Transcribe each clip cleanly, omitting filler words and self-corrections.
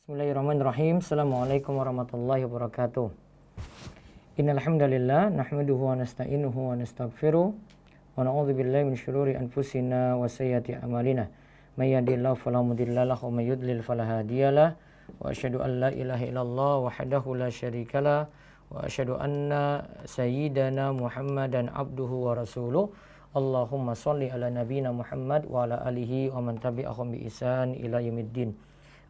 Bismillahirrahmanirrahim. Assalamualaikum warahmatullahi wabarakatuh. Innal hamdalillah nahmaduhu wa nasta'inuhu wa nastaghfiruh wa na'udzu billahi min syururi anfusina wa sayyiati a'malina. May yahdihillahu fala mudilla lahu wa may yudlil fala hadiyalah. Wa asyhadu an la ilaha illallah wahdahu la syarikalah wa asyhadu anna sayyidana Muhammadan abduhu wa rasuluh. Allahumma shalli ala nabiyyina Muhammad wa ala alihi wa man tabi'ahum bi ihsan ila yaumiddin.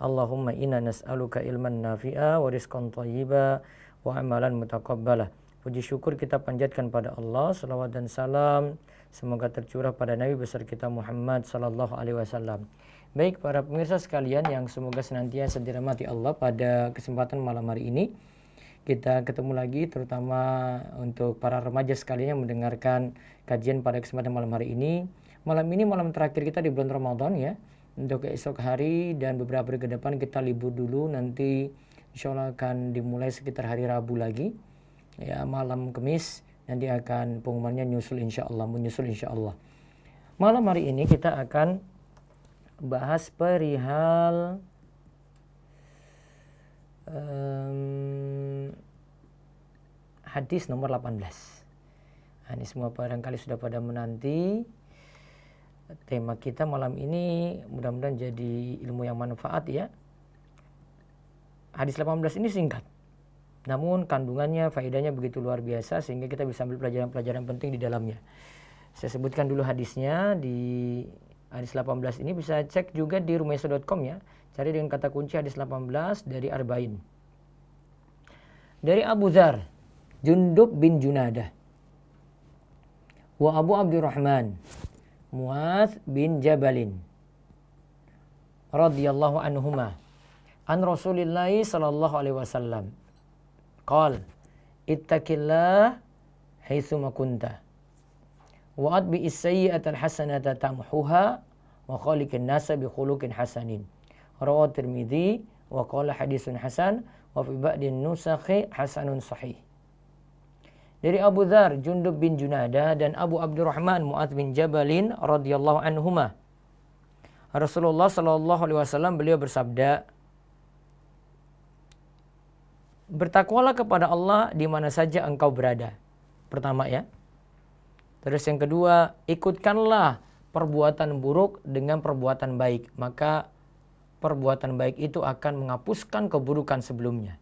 Allahumma inna nas'aluka ilman nafi'a wa rizqan thayyiba wa amalan mutaqabbala. Puji syukur kita panjatkan pada Allah, salawat dan salam semoga tercurah pada Nabi besar kita Muhammad sallallahu alaihi wasallam. Baik para pemirsa sekalian yang semoga senantiasa dirahmati Allah, pada kesempatan malam hari ini kita ketemu lagi, terutama untuk para remaja sekalian yang mendengarkan kajian pada kesempatan malam hari ini. Malam ini malam terakhir kita di bulan Ramadan ya. Untuk esok hari dan beberapa hari ke depan kita libur dulu, nanti insya Allah akan dimulai sekitar hari Rabu lagi ya, malam Kamis nanti akan pengumumannya menyusul insya Allah. Malam hari ini kita akan bahas perihal hadis nomor 18. Ini semua barangkali sudah pada menanti. Tema kita malam ini mudah-mudahan jadi ilmu yang manfaat ya. Hadis 18 ini singkat, namun kandungannya, faedahnya begitu luar biasa sehingga kita bisa ambil pelajaran-pelajaran penting di dalamnya. Saya sebutkan dulu hadisnya. Di hadis 18 ini bisa cek juga di rumayso.com ya. Cari dengan kata kunci hadis 18 dari Arba'in. Dari Abu Dzar, Jundub bin Junadah, wa Abu Abdurrahman Mu'adz bin Jabalin radhiyallahu anhuma an Rasulillahi sallallahu alaihi wasallam qala ittaqillah haitsu ma kunta wa atbi as-sayyi'ata al-hasanata tamhuha wa khaliqin nasa bi khuluqin hasanin. Rawahu Tirmidzi wa qala hadisun hasan wa fi ba'din nusakhi hasanun sahih. Dari Abu Dzar, Jundub bin Junadah dan Abu Abdurrahman Mu'adz bin Jabalin radhiyallahu anhuma. Rasulullah sallallahu alaihi wasallam beliau bersabda, bertakwalah kepada Allah di mana saja engkau berada. Pertama ya. Terus yang kedua, ikutkanlah perbuatan buruk dengan perbuatan baik, maka perbuatan baik itu akan menghapuskan keburukan sebelumnya.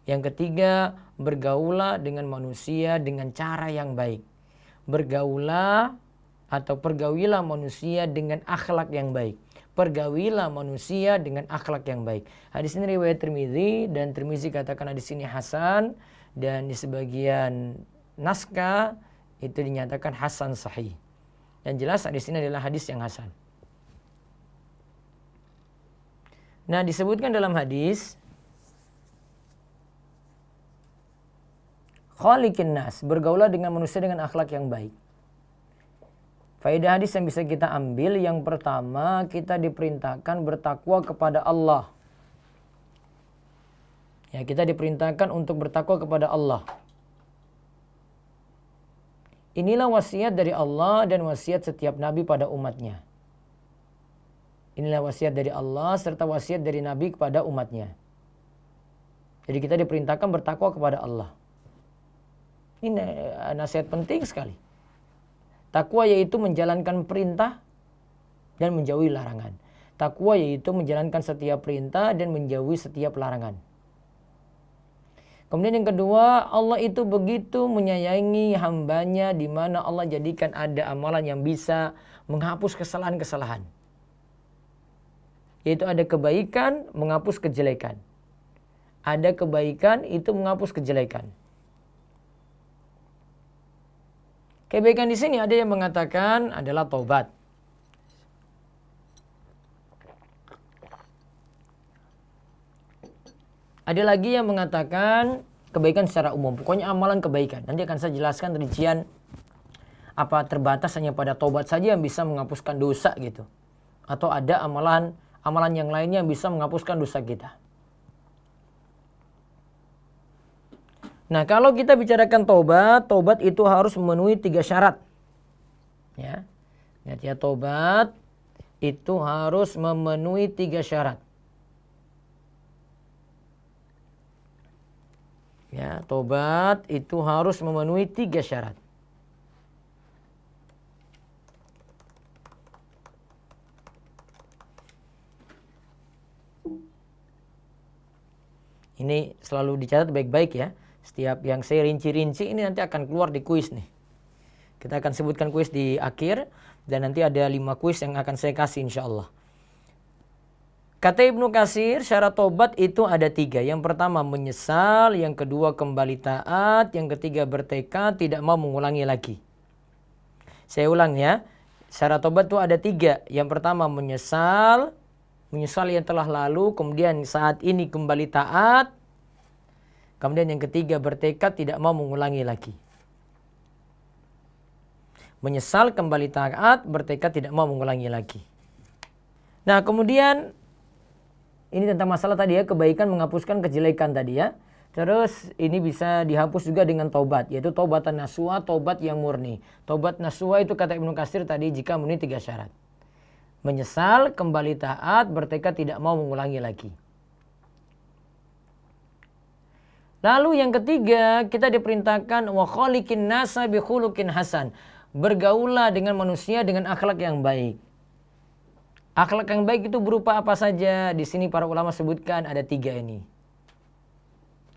Yang ketiga, bergaulah dengan manusia dengan cara yang baik. Bergaulah atau pergaulilah manusia dengan akhlak yang baik. Pergaulilah manusia dengan akhlak yang baik. Hadis ini riwayat Tirmidzi dan Tirmidzi katakan hadis ini hasan, dan di sebagian naskah itu dinyatakan hasan sahih. Dan jelas hadis ini adalah hadis yang hasan. Nah, disebutkan dalam hadis khaliqin nas, bergaulah dengan manusia dengan akhlak yang baik. Faedah hadis yang bisa kita ambil, yang pertama kita diperintahkan bertakwa kepada Allah. Ya, kita diperintahkan untuk bertakwa kepada Allah. Inilah wasiat dari Allah dan wasiat setiap nabi pada umatnya. Inilah wasiat dari Allah serta wasiat dari nabi kepada umatnya. Jadi kita diperintahkan bertakwa kepada Allah. Ini nasihat penting sekali. Takwa yaitu menjalankan perintah dan menjauhi larangan. Takwa yaitu menjalankan setiap perintah dan menjauhi setiap larangan. Kemudian yang kedua, Allah itu begitu menyayangi hambanya di mana Allah jadikan ada amalan yang bisa menghapus kesalahan-kesalahan. Yaitu ada kebaikan menghapus kejelekan. Ada kebaikan itu menghapus kejelekan. Kebaikan di sini ada yang mengatakan adalah taubat. Ada lagi yang mengatakan kebaikan secara umum. Pokoknya amalan kebaikan. Nanti akan saya jelaskan rincian apa terbatas hanya pada taubat saja yang bisa menghapuskan dosa gitu. Atau ada amalan yang lainnya yang bisa menghapuskan dosa kita. Nah, kalau kita bicarakan taubat itu harus memenuhi 3 syarat. Ya. Ingat ya, taubat itu harus memenuhi 3 syarat. Ya, tobat itu harus memenuhi 3 syarat. Ini selalu dicatat baik-baik ya. Setiap yang saya rinci-rinci ini nanti akan keluar di kuis nih. Kita akan sebutkan kuis di akhir. Dan nanti ada 5 kuis yang akan saya kasih insya Allah. Kata Ibnu Katsir, syarat tobat itu ada 3. Yang pertama menyesal, yang kedua kembali taat, yang ketiga bertekad tidak mau mengulangi lagi. Saya ulang ya, syarat tobat itu ada 3. Yang pertama menyesal yang telah lalu, kemudian saat ini kembali taat, kemudian yang ketiga bertekad tidak mau mengulangi lagi. Menyesal, kembali taat, bertekad tidak mau mengulangi lagi. Nah kemudian ini tentang masalah tadi ya, kebaikan menghapuskan kejelekan tadi ya. Terus ini bisa dihapus juga dengan taubat, yaitu taubatan nasuha, taubat yang murni. Taubat nasuha itu kata Ibnu Katsir tadi jika memenuhi 3 syarat. Menyesal, kembali taat, bertekad tidak mau mengulangi lagi. Lalu yang ketiga, kita diperintahkan wa khaliqin nasa bi khuluqin hasan. Bergaulah dengan manusia dengan akhlak yang baik. Akhlak yang baik itu berupa apa saja? Di sini para ulama sebutkan ada 3 ini.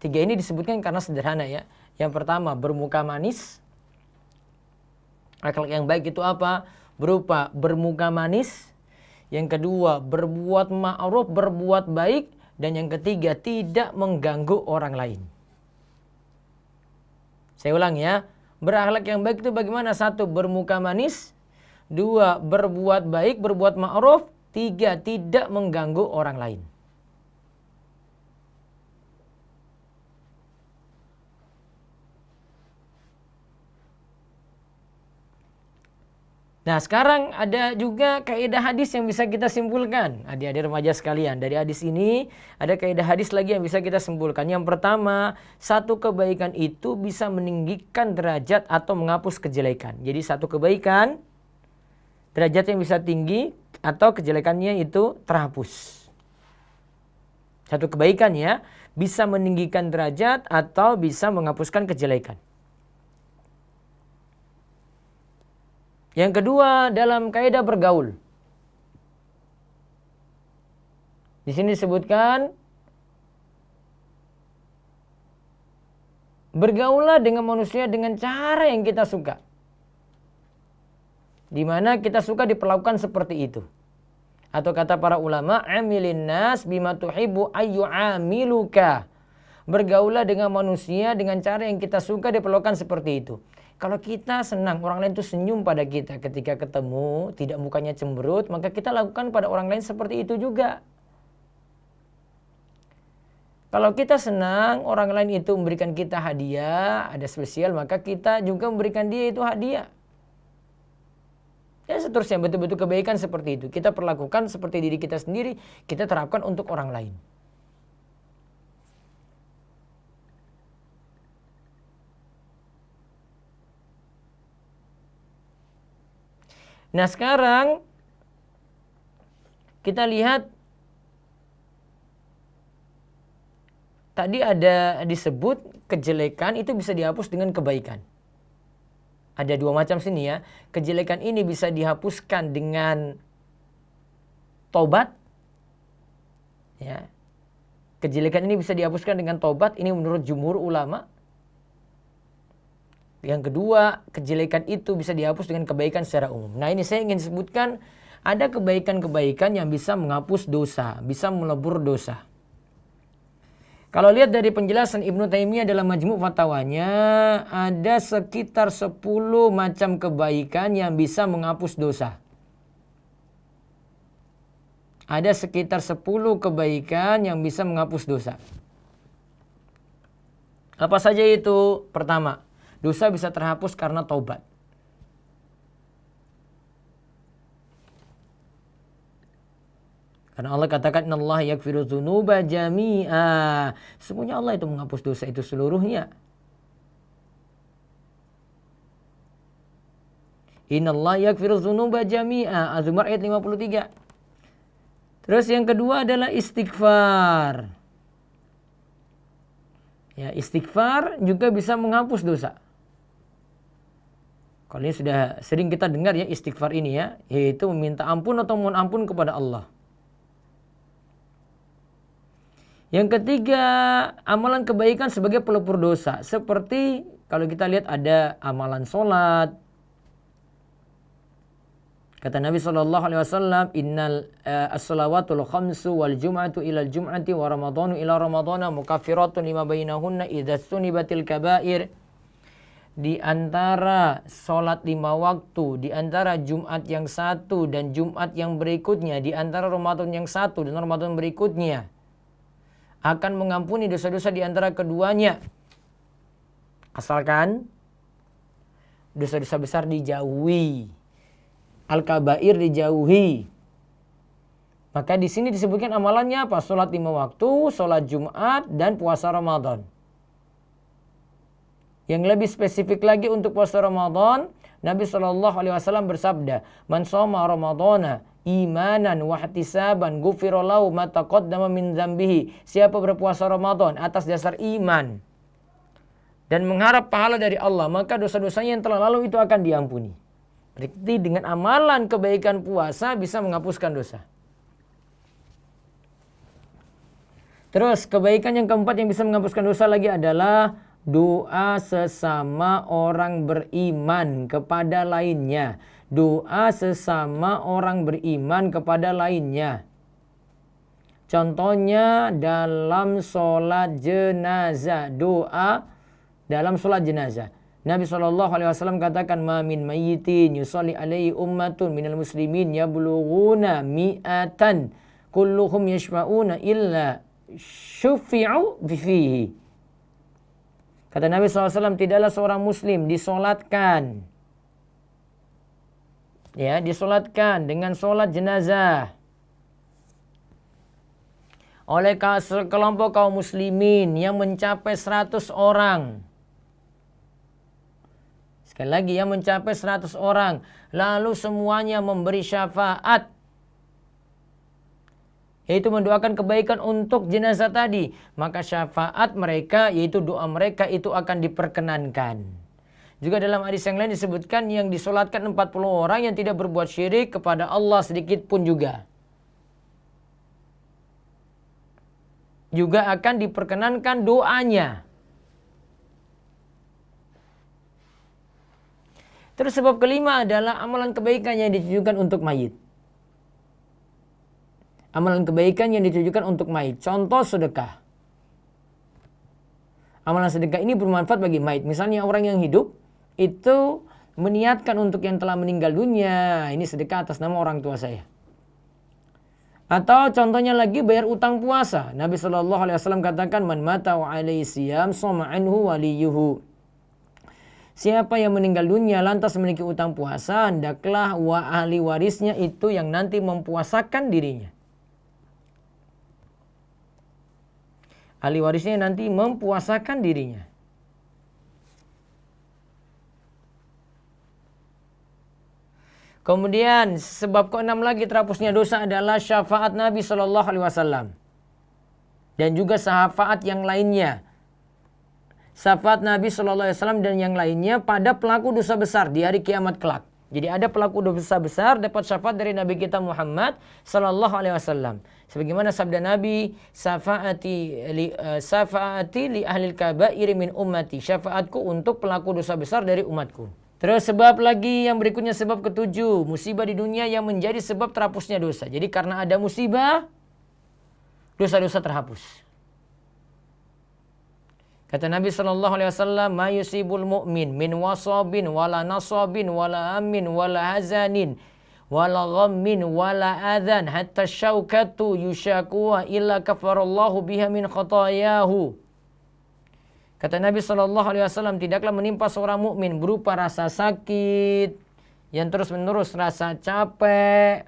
3 ini disebutkan karena sederhana ya. Yang pertama bermuka manis. Akhlak yang baik itu apa? Berupa bermuka manis. Yang kedua berbuat ma'ruf, berbuat baik. Dan yang ketiga tidak mengganggu orang lain. Saya ulang ya. Berakhlak yang baik itu bagaimana? 1. Bermuka manis. 2. Berbuat baik, berbuat ma'ruf. 3. Tidak mengganggu orang lain. Nah sekarang ada juga kaidah hadis yang bisa kita simpulkan. Adik-adik remaja sekalian, dari hadis ini ada kaidah hadis lagi yang bisa kita simpulkan. Yang pertama, satu kebaikan itu bisa meninggikan derajat atau menghapus kejelekan. Jadi satu kebaikan, derajat yang bisa tinggi atau kejelekannya itu terhapus. Satu kebaikan ya, bisa meninggikan derajat atau bisa menghapuskan kejelekan. Yang kedua dalam kaidah bergaul. Di sini disebutkan bergaulah dengan manusia dengan cara yang kita suka. Di mana kita suka diperlakukan seperti itu. Atau kata para ulama, amilin nas bima tuhibbu ayyu'amiluka. Bergaulah dengan manusia dengan cara yang kita suka diperlakukan seperti itu. Kalau kita senang orang lain itu senyum pada kita ketika ketemu, tidak mukanya cemberut, maka kita lakukan pada orang lain seperti itu juga. Kalau kita senang orang lain itu memberikan kita hadiah, ada spesial, maka kita juga memberikan dia itu hadiah. Ya seterusnya, betul-betul kebaikan seperti itu. Kita perlakukan seperti diri kita sendiri, kita terapkan untuk orang lain. Nah sekarang kita lihat tadi ada disebut kejelekan itu bisa dihapus dengan kebaikan. Ada 2 macam sini ya. Kejelekan ini bisa dihapuskan dengan taubat. Ya. Kejelekan ini bisa dihapuskan dengan taubat. Ini menurut jumhur ulama. Yang kedua, kejelekan itu bisa dihapus dengan kebaikan secara umum. Nah ini saya ingin sebutkan ada kebaikan-kebaikan yang bisa menghapus dosa, bisa melebur dosa. Kalau lihat dari penjelasan Ibnu Taimiyah dalam Majmu' Fatwanya, ada sekitar 10 macam kebaikan yang bisa menghapus dosa. Ada sekitar 10 kebaikan yang bisa menghapus dosa. Apa saja itu? Pertama, dosa bisa terhapus karena taubat. Karena Allah katakan innallaha yaghfiru dzunuba jami'a. Sesungguhnya Allah itu menghapus dosa itu seluruhnya. Innallaha yaghfiru dzunuba jami'a. Az-Zumar ayat 53. Terus yang kedua adalah istighfar. Ya, istighfar juga bisa menghapus dosa. Kalau ini sudah sering kita dengar ya istighfar ini ya, yaitu meminta ampun atau mohon ampun kepada Allah. Yang ketiga, amalan kebaikan sebagai pelipur dosa. Seperti kalau kita lihat ada amalan sholat. Kata Nabi SAW, Innal as-salawatul khamsu wal jum'atu ilal jum'ati wa ramadhanu ila ramadhana mukaffiratun lima bainahunna idza sunibatil kabair. Di antara sholat 5 waktu, di antara Jumat yang satu dan Jumat yang berikutnya, di antara Ramadan yang satu dan Ramadan berikutnya, akan mengampuni dosa-dosa di antara keduanya. Asalkan dosa-dosa besar dijauhi, al-kabair dijauhi. Maka di sini disebutkan amalannya apa? Sholat 5 waktu, sholat Jumat, dan puasa Ramadan. Yang lebih spesifik lagi untuk puasa Ramadan, Nabi SAW bersabda, Man shoma Ramadana imanan wa ihtisaban ghufira lahu ma taqaddama min dzambihi. Siapa berpuasa Ramadan atas dasar iman dan mengharap pahala dari Allah, maka dosa-dosanya yang telah lalu itu akan diampuni. Berarti dengan amalan kebaikan puasa bisa menghapuskan dosa. Terus kebaikan yang keempat yang bisa menghapuskan dosa lagi adalah doa sesama orang beriman kepada lainnya. Doa sesama orang beriman kepada lainnya. Contohnya dalam sholat jenazah. Doa dalam sholat jenazah. Nabi SAW katakan, Ma min mayyitin yusalli alaihi ummatun minal muslimin yablughuna mi'atan kulluhum yashfa'una illa syufi'u bifihi. Kata Nabi SAW, tidaklah seorang muslim disolatkan. Ya, disolatkan dengan solat jenazah oleh sekelompok kaum muslimin yang mencapai 100 orang. Sekali lagi, yang mencapai 100 orang. Lalu semuanya memberi syafaat, yaitu mendoakan kebaikan untuk jenazah tadi. Maka syafaat mereka, yaitu doa mereka itu akan diperkenankan. Juga dalam hadis yang lain disebutkan yang disolatkan 40 orang yang tidak berbuat syirik kepada Allah sedikit pun juga. Juga akan diperkenankan doanya. Terus sebab kelima adalah amalan kebaikan yang ditujukan untuk mayit. Amalan kebaikan yang ditujukan untuk mayit. Contoh sedekah. Amalan sedekah ini bermanfaat bagi mayit. Misalnya orang yang hidup itu meniatkan untuk yang telah meninggal dunia. Ini sedekah atas nama orang tua saya. Atau contohnya lagi bayar utang puasa. Nabi SAW katakan, Man mata wa alaihi siyam soma anhu waliyuhu. Siapa yang meninggal dunia lantas memiliki utang puasa, hendaklah ahli warisnya itu yang nanti mempuasakan dirinya. Ahli warisnya nanti mempuasakan dirinya. Kemudian sebab keenam lagi terhapusnya dosa adalah syafaat Nabi SAW. Dan juga syafaat yang lainnya. Syafaat Nabi SAW dan yang lainnya pada pelaku dosa besar di hari kiamat kelak. Jadi ada pelaku dosa besar dapat syafaat dari Nabi kita Muhammad SAW. Sebagaimana sabda Nabi, syafaati li ahlil kabair min ummati. Syafaatku untuk pelaku dosa besar dari umatku. Terus sebab lagi yang berikutnya, sebab ketujuh, musibah di dunia yang menjadi sebab terhapusnya dosa. Jadi karena ada musibah, dosa-dosa terhapus. Kata Nabi SAW, ma yusibul mu'min min wasabin wala nasabin wala amin wala hazanin wala ghammin wala adhan hatta syaukatu yushakuha illa kafarallahu biha min khatayahu. Kata Nabi SAW, tidaklah menimpa seorang mukmin berupa rasa sakit yang terus-menerus, rasa capek,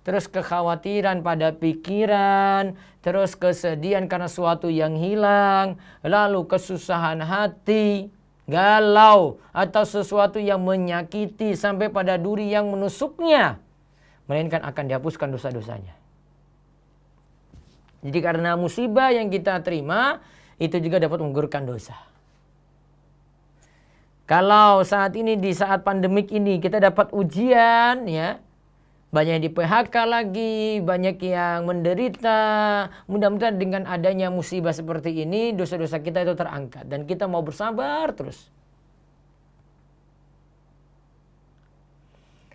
terus kekhawatiran pada pikiran, terus kesedihan karena sesuatu yang hilang, lalu kesusahan hati, galau, atau sesuatu yang menyakiti sampai pada duri yang menusuknya, melainkan akan dihapuskan dosa-dosanya. Jadi karena musibah yang kita terima, itu juga dapat menggugurkan dosa. Kalau saat ini di saat pandemik ini kita dapat ujian ya, banyak yang di PHK lagi, banyak yang menderita. Mudah-mudahan dengan adanya musibah seperti ini dosa-dosa kita itu terangkat dan kita mau bersabar terus.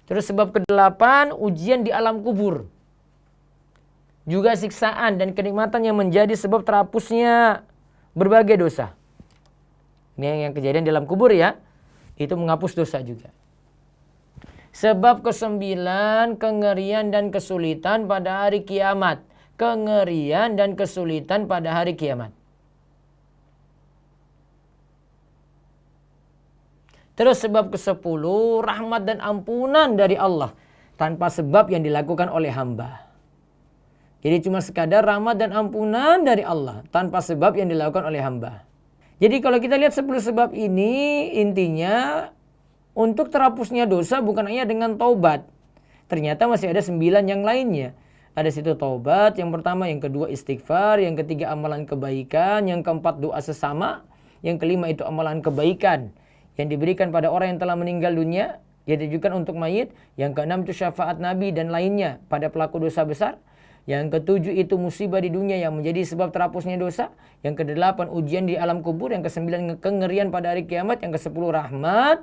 Terus sebab ke-8, ujian di alam kubur. Juga siksaan dan kenikmatan yang menjadi sebab terhapusnya berbagai dosa. Ini yang kejadian di alam kubur ya. Itu menghapus dosa juga. Sebab ke-9, kengerian dan kesulitan pada hari kiamat. Kengerian dan kesulitan pada hari kiamat. Terus sebab ke-10, rahmat dan ampunan dari Allah tanpa sebab yang dilakukan oleh hamba. Jadi cuma sekadar rahmat dan ampunan dari Allah tanpa sebab yang dilakukan oleh hamba. Jadi kalau kita lihat 10 sebab ini intinya untuk terhapusnya dosa bukan hanya dengan taubat. Ternyata masih ada 9 yang lainnya. Ada situ taubat, yang pertama, yang kedua istighfar, yang ketiga amalan kebaikan, yang keempat doa sesama, yang kelima itu amalan kebaikan yang diberikan pada orang yang telah meninggal dunia, yang ditujukan untuk mayit. Yang keenam itu syafaat Nabi dan lainnya pada pelaku dosa besar. Yang ketujuh itu musibah di dunia yang menjadi sebab terhapusnya dosa. Yang kedelapan ujian di alam kubur. Yang kesembilan kengerian pada hari kiamat. Yang kesepuluh rahmat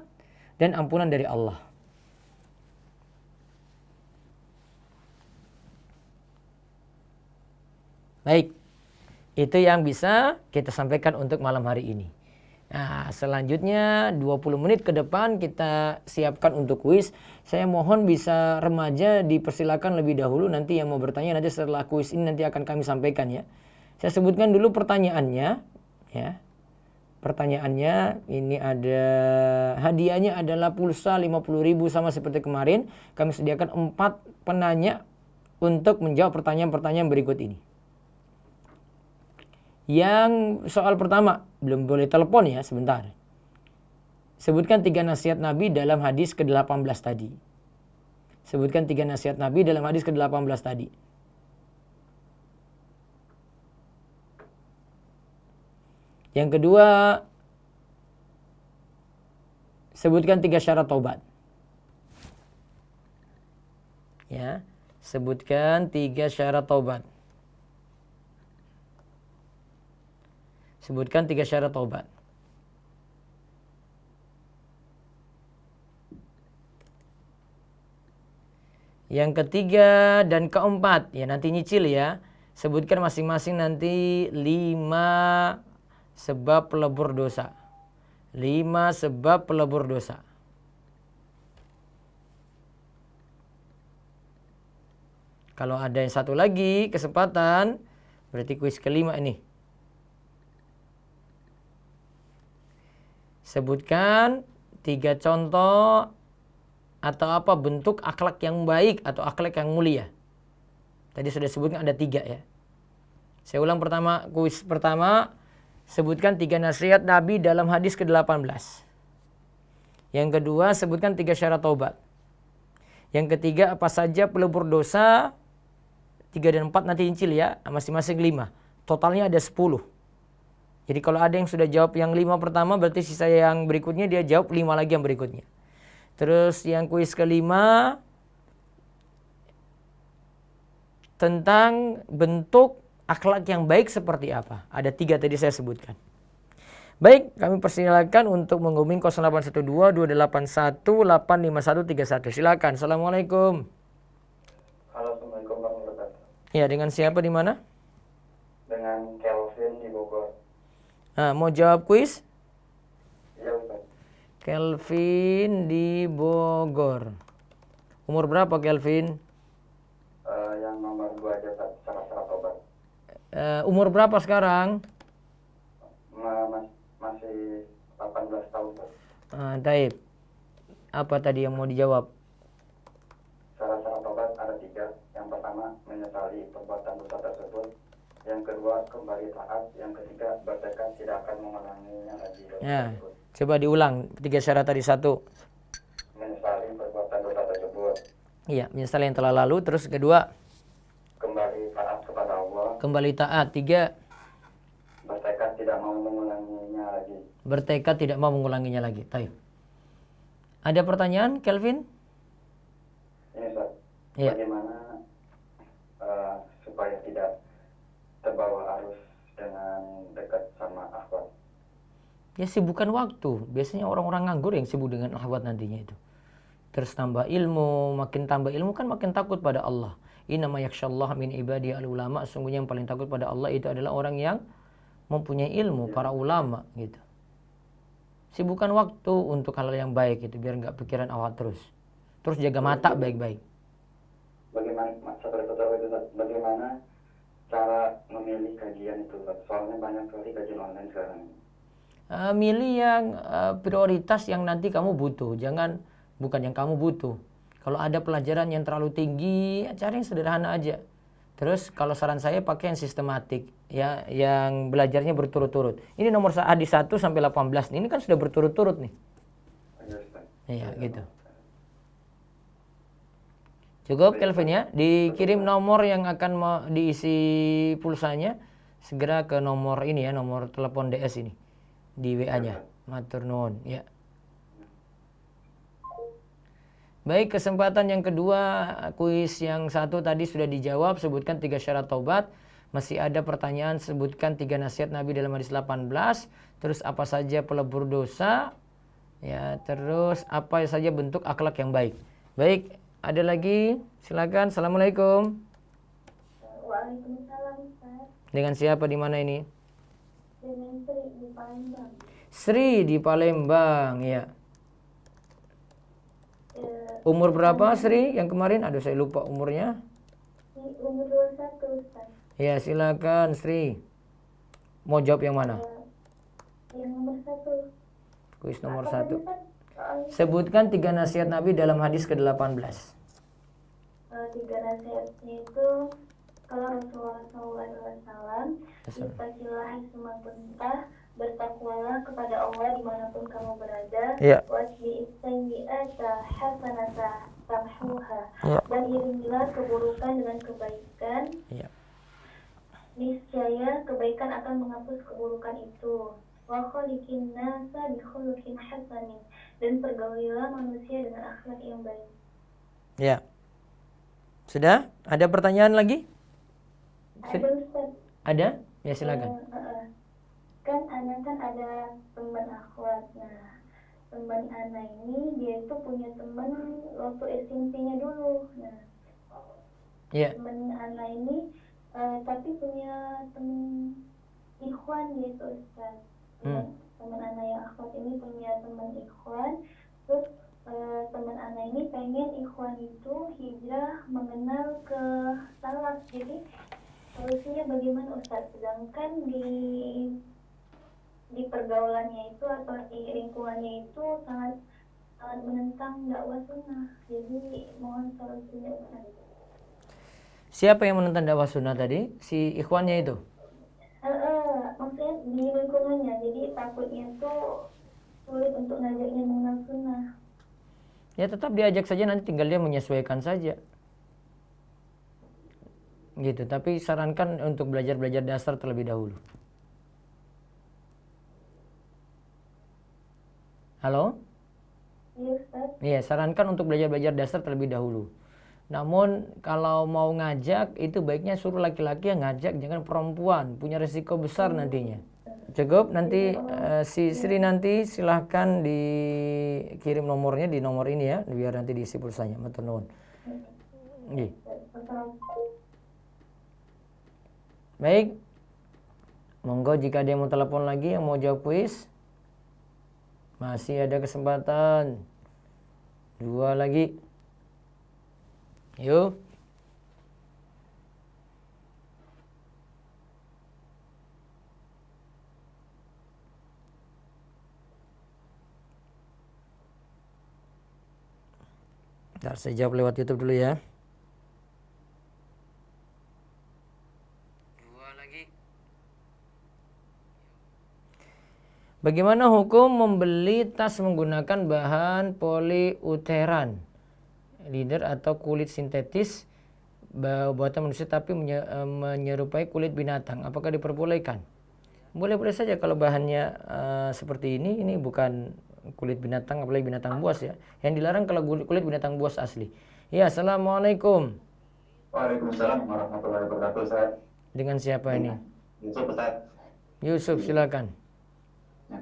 dan ampunan dari Allah. Baik, itu yang bisa kita sampaikan untuk malam hari ini. Nah, selanjutnya 20 menit ke depan kita siapkan untuk kuis. Saya mohon bisa remaja dipersilakan lebih dahulu. Nanti yang mau bertanya nanti setelah kuis ini nanti akan kami sampaikan ya. Saya sebutkan dulu pertanyaannya ya. Pertanyaannya ini ada hadiahnya adalah pulsa 50.000 sama seperti kemarin. Kami sediakan 4 penanya untuk menjawab pertanyaan-pertanyaan berikut ini. Yang soal pertama, belum boleh telepon ya, sebentar. Sebutkan 3 nasihat Nabi dalam hadis ke-18 tadi. Sebutkan 3 nasihat Nabi dalam hadis ke-18 tadi. Yang kedua, sebutkan 3 syarat taubat. Ya, sebutkan 3 syarat taubat. Sebutkan 3 syarat taubat. Yang ketiga dan keempat, ya nanti nyicil ya. Sebutkan masing-masing nanti 5 sebab pelebur dosa. 5 sebab pelebur dosa. Kalau ada yang satu lagi kesempatan, berarti kuis kelima ini. Sebutkan 3 contoh atau apa bentuk akhlak yang baik atau akhlak yang mulia. Tadi sudah sebutkan ada 3 ya. Saya ulang pertama, kuis pertama. Sebutkan 3 nasihat Nabi dalam hadis ke-18. Yang kedua, sebutkan 3 syarat taubat. Yang ketiga, apa saja pelebur dosa. 3 dan 4 nanti incil ya, masing-masing 5. Totalnya ada 10. Jadi kalau ada yang sudah jawab yang 5 pertama, berarti sisa yang berikutnya dia jawab 5 lagi yang berikutnya. Terus yang kuis kelima tentang bentuk akhlak yang baik seperti apa. Ada 3 tadi saya sebutkan. Baik, kami persilakan untuk menghubungi 0812 281 85131. Silakan. Assalamualaikum. Halo, Assalamualaikum warahmatullahi wabarakatuh. Ya, dengan siapa di mana? Dengan Kelvin di Bogor. Nah, mau jawab kuis? Iya, Ustaz. Kelvin di Bogor. Umur berapa Kelvin? Yang nomor 2 aja, syarat-syarat obat. Umur berapa sekarang? Masih 18 tahun, Ustaz. Taib. Apa tadi yang mau dijawab? Syarat-syarat obat ada 3. Yang pertama, menyesali perbuatan dosa tersebut. Yang kedua, kembali taat. Yang ketiga, bertekad tidak akan mengulanginya lagi. Ya, coba diulang 3 syarat tadi. 1. Menyesali perbuatan dosa tersebut. Iya, menyesali yang telah lalu. Terus kedua, Kembali taat kepada Allah. kembali taat. 3, Bertekad tidak bertekad tidak mau mengulanginya lagi. Taib. Ada pertanyaan, Kelvin? Ini Ustaz, Iya. bagaimana supaya tidak terbawa arus dengan dekat sama akhwat? Ya sibukkan waktu. Biasanya orang-orang nganggur yang sibuk dengan akhwat nantinya itu. Terus tambah ilmu, makin tambah ilmu kan makin takut pada Allah. Innama yakhsyallaha min ibadihi al-ulama. Sungguhnya yang paling takut pada Allah itu adalah orang yang mempunyai ilmu, para ulama gitu. Sibukkan waktu untuk hal yang baik itu biar nggak pikiran awal terus. Terus jaga mata baik-baik. Bagaimana cara memilih kajian itu? Soalnya banyak sekali kajian online sekarang. Milih yang prioritas yang nanti kamu butuh, bukan yang kamu butuh. Kalau ada pelajaran yang terlalu tinggi, cari yang sederhana aja. Terus kalau saran saya pakai yang sistematik, ya, yang belajarnya berturut-turut. Ini nomor hadis 1 sampai 18. Ini kan sudah berturut-turut nih. Iya, gitu. Cukup Kelvin ya. Dikirim nomor yang akan diisi pulsanya segera ke nomor ini ya, nomor telepon DS ini di WA-nya. Matur nuwun, ya. Baik, kesempatan yang kedua, kuis yang satu tadi sudah dijawab, sebutkan 3 syarat taubat. Masih ada pertanyaan, sebutkan 3 nasihat Nabi dalam hadis 18. Terus apa saja pelebur dosa? Ya, terus apa saja bentuk akhlak yang baik? Baik, ada lagi? Silakan. Assalamualaikum. Waalaikumsalam, Ustaz. Dengan siapa di mana ini? Dengan Sri di Palembang. Sri di Palembang, ya. Umur berapa Sri yang kemarin? Aduh saya lupa umurnya. Umur 21, Ustaz. Ya silakan Sri. Mau jawab yang mana? Yang nomor 1. Kuis nomor 1. Sebutkan 3 nasihat Nabi dalam hadis ke-18. 3 nasihatnya itu, kalau Rasulullah SAW, istaqilah semua perintah, bertakwalah kepada Allah dimanapun kamu berada. Ya. Wasbi sayyi'ata hasanata tamhuha. Ya. Dan iringilah keburukan dengan kebaikan. Ya. Niscaya kebaikan akan menghapus keburukan itu. Wa khaliqin nasa bi khuluqin hasanin. Dan pergaulilah manusia dengan akhlak yang baik. Ya. Sudah? Ada pertanyaan lagi? Ada, Ustaz. Ada? Ya silakan. Kan anak kan ada teman akhwat. Nah, teman anak ini dia itu punya teman waktu SMP-nya dulu. Nah, Ya. teman anak ini tapi punya teman ikhwan gitu, Ustaz. Teman anak yang akhwat ini punya teman ikhwan. Terus teman anak ini pengen ikhwan itu hijrah mengenal ke salaf. Jadi solusinya bagaimana, Ustaz? Sedangkan di pergaulannya itu atau di lingkungannya itu sangat menentang dakwah sunnah. Jadi mohon solusinya, Ustaz. Siapa yang menentang dakwah sunnah tadi? Si ikhwannya itu? Maksudnya di lingkungannya. Jadi takutnya itu sulit untuk ngajaknya mengenal sunnah. Ya tetap diajak saja, nanti tinggal dia menyesuaikan saja. Gitu, tapi sarankan untuk belajar dasar terlebih dahulu. Halo? Iya, Ustaz. Iya, sarankan untuk belajar dasar terlebih dahulu. Namun kalau mau ngajak itu baiknya suruh laki-laki yang ngajak, jangan perempuan, punya resiko besar nantinya. Cukup, nanti si Sri nanti silahkan dikirim nomornya di nomor ini ya, biar nanti diisi pulsanya. Matur nuwun. Nggih. Baik. Monggo jika ada yang mau telepon lagi, yang mau jawab kuis, masih ada kesempatan. 2 lagi. Yuk. Ntar saya jawab lewat YouTube dulu ya. 2 lagi. Bagaimana hukum membeli tas menggunakan bahan poliuteran, leather atau kulit sintetis buatan manusia tapi menyerupai kulit binatang? Apakah diperbolehkan? Boleh-boleh saja kalau bahannya seperti ini bukan kulit binatang, apalagi binatang buas ya. Yang dilarang kalau kulit binatang buas asli. Ya, assalamualaikum. Waalaikumsalam warahmatullahi wabarakatuh, Ustaz. Dengan siapa ini? Yusuf, Ustaz. Yusuf, silakan. Ya.